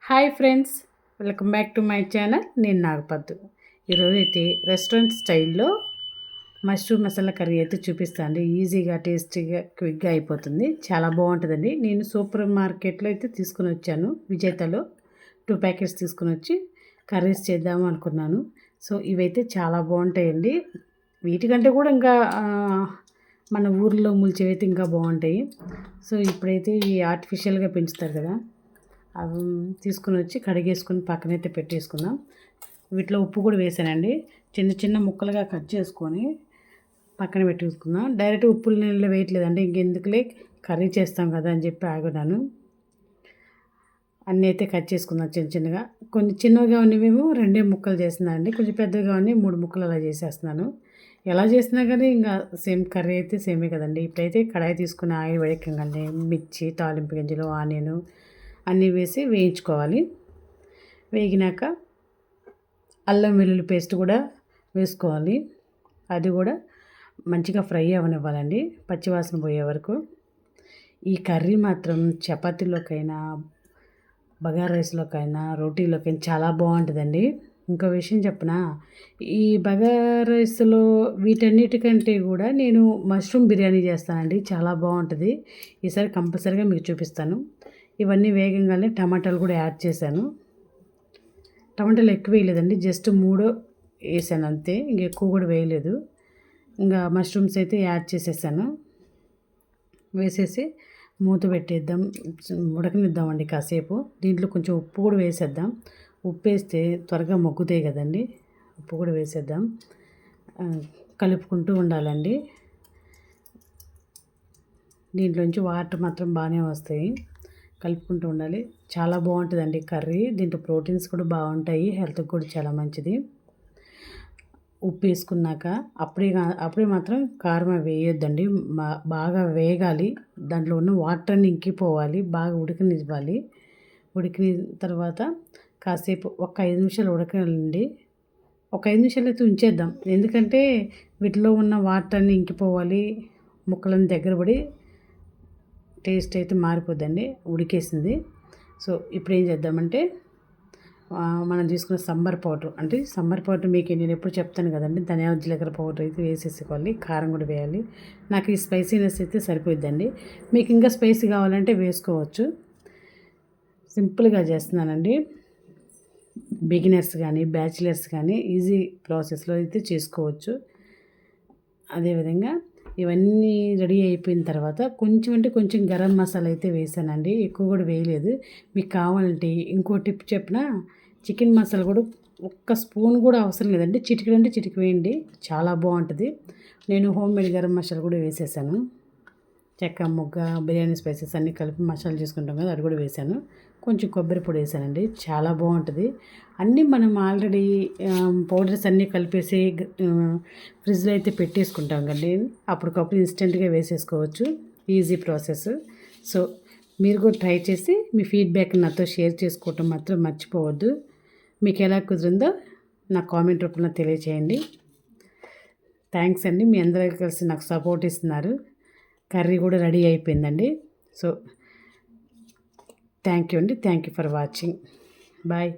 Hi friends, welcome back to my channel. నేను నాగపద్దు. ఈరోజు అయితే రెస్టారెంట్ స్టైల్లో మష్రూమ్ మసాలా కర్రీ అయితే చూపిస్తాను. ఈజీగా, టేస్టీగా, క్విక్గా అయిపోతుంది. చాలా బాగుంటుందండి. నేను సూపర్ మార్కెట్లో అయితే తీసుకుని వచ్చాను. విజేతలో 2 ప్యాకెట్స్ తీసుకుని వచ్చి కర్రీస్ చేద్దాము అనుకున్నాను. సో ఇవైతే చాలా బాగుంటాయండి. వీటికంటే కూడా ఇంకా మన ఊర్లో ముల్చేవైతే ఇంకా బాగుంటాయి. సో ఇప్పుడైతే ఈ ఆర్టిఫిషియల్గా పెంచుతారు కదా, అవి తీసుకుని వచ్చి కడిగేసుకొని పక్కనైతే పెట్టేసుకుందాం. వీటిలో ఉప్పు కూడా వేసానండి. చిన్న చిన్న ముక్కలుగా కట్ చేసుకొని పక్కన పెట్టేసుకుందాం. డైరెక్ట్ ఉప్పులు నీళ్ళు వేయట్లేదండి, ఇంకెందుకులే కర్రీ చేస్తాం కదా అని చెప్పి ఆగున్నాను. అన్నీ అయితే కట్ చేసుకుందాం చిన్న చిన్నగా. కొన్ని చిన్నగా ఉన్నవేమో 2 ముక్కలు చేస్తున్నాను అండి, కొంచెం పెద్దగా ఉన్నాయి 3 ముక్కలు అలా చేసేస్తున్నాను. ఎలా చేసినా కానీ ఇంకా సేమ్ కర్రీ అయితే సేమే కదండి. ఇప్పుడైతే కడాయి తీసుకుని ఆయిల్ వేడెక్కగానే మిర్చి, తాలింపు గింజలు, ఆనియన్ అన్నీ వేసి వేయించుకోవాలి. వేగినాక అల్లం వెల్లుల్లి పేస్ట్ కూడా వేసుకోవాలి. అది కూడా మంచిగా ఫ్రై అవ్వనివ్వాలండి, పచ్చివాసన పోయే వరకు. ఈ కర్రీ మాత్రం చపాతీలోకైనా, బగారా రైస్లోకైనా, రోటీలోకైనా చాలా బాగుంటుందండి. ఇంకో విషయం చెప్పనా, ఈ బగారా రైస్లో వీటన్నిటికంటే కూడా నేను మష్రూమ్ బిర్యానీ చేస్తానండి, చాలా బాగుంటుంది. ఈసారి కంపల్సరీగా మీకు చూపిస్తాను. ఇవన్నీ వేగంగానే టమాటాలు కూడా యాడ్ చేశాను. టమాటాలు ఎక్కువ వేయలేదండి, జస్ట్ 3 వేసాను అంతే, ఇంకెక్కువ కూడా వేయలేదు. ఇంకా మష్రూమ్స్ అయితే యాడ్ చేసేసాను. వేసేసి మూత పెట్టేద్దాం, ఉడకనిద్దామండి కాసేపు. దీంట్లో కొంచెం ఉప్పు కూడా వేసేద్దాం. ఉప్పు వేస్తే త్వరగా మగ్గుతాయి కదండి, ఉప్పు కూడా వేసేద్దాం. కలుపుకుంటూ ఉండాలండి. దీంట్లోంచి వాటర్ మాత్రం బాగానే వస్తాయి, కలుపుకుంటూ ఉండాలి. చాలా బాగుంటుందండి కర్రీ. దీంట్లో ప్రోటీన్స్ కూడా బాగుంటాయి, హెల్త్కి కూడా చాలా మంచిది. ఉప్పు వేసుకున్నాక అప్పుడే మాత్రం కారం వేయొద్దండి, బాగా వేగాలి. దాంట్లో ఉన్న వాటర్ అన్ని ఇంకిపోవాలి, బాగా ఉడకనివ్వాలి. ఉడికిన తర్వాత కాసేపు ఒక 5 నిమిషాలు ఉడకాలండి. ఒక 5 నిమిషాలు అయితే ఉంచేద్దాం, ఎందుకంటే వీటిలో ఉన్న వాటర్ అన్ని ఇంకిపోవాలి, ముక్కలను దగ్గర పడి టేస్ట్ అయితే మారిపోద్దండి. ఉడికేసింది. సో ఇప్పుడు ఏం చేద్దామంటే, మనం తీసుకున్న సాంబార్ పౌడర్ మీకు నేను ఎప్పుడు చెప్తాను కదండి, ధనియాల జీలకర్ర పౌడర్ అయితే వేసేసుకోవాలి. కారం కూడా వేయాలి. నాకు ఈ స్పైసీనెస్ అయితే సరిపోద్దండి. మీకు ఇంకా స్పైసీ కావాలంటే వేసుకోవచ్చు. సింపుల్గా చేస్తున్నానండి. బిగినర్స్ కానీ, బ్యాచిలర్స్ కానీ ఈజీ ప్రాసెస్లో అయితే చేసుకోవచ్చు. అదేవిధంగా ఇవన్నీ రెడీ అయిపోయిన తర్వాత కొంచెం గరం మసాలా అయితే వేసానండి, ఎక్కువ కూడా వేయలేదు. మీకు కావాలంటే ఇంకో టిప్ చెప్పిన, చికెన్ మసాలా కూడా ఒక్క స్పూన్ కూడా అవసరం లేదండి, చిటికెడు అంటే చిటికి వేయండి, చాలా బాగుంటుంది. నేను హోమ్మేడ్ గరం మసాలా కూడా వేసేసాను. చెక్క, మొగ్గ, బిర్యానీ స్పైసెస్ అన్నీ కలిపి మసాలా చేసుకుంటాం కదా, అది కూడా వేసాను. కొంచెం కొబ్బరి పొడి వేసానండి, చాలా బాగుంటుంది. అన్నీ మనం ఆల్రెడీ పౌడర్స్ అన్నీ కలిపేసి ఫ్రిడ్జ్లో అయితే పెట్టేసుకుంటాం కండి, అప్పటికప్పుడు ఇన్స్టెంట్గా వేసేసుకోవచ్చు. Easy process. సో మీరు కూడా ట్రై చేసి మీ ఫీడ్బ్యాక్ నాతో షేర్ చేసుకోవటం మాత్రం మర్చిపోవద్దు. మీకు ఎలా కుదిరిందో నా కామెంట్ రూపంలో తెలియచేయండి. థ్యాంక్స్ అండి, మీ అందరూ కలిసి నాకు సపోర్ట్ ఇస్తున్నారు. కర్రీ కూడా రెడీ అయిపోయిందండి. సో థ్యాంక్ యూ అండి, thank you for watching. Bye.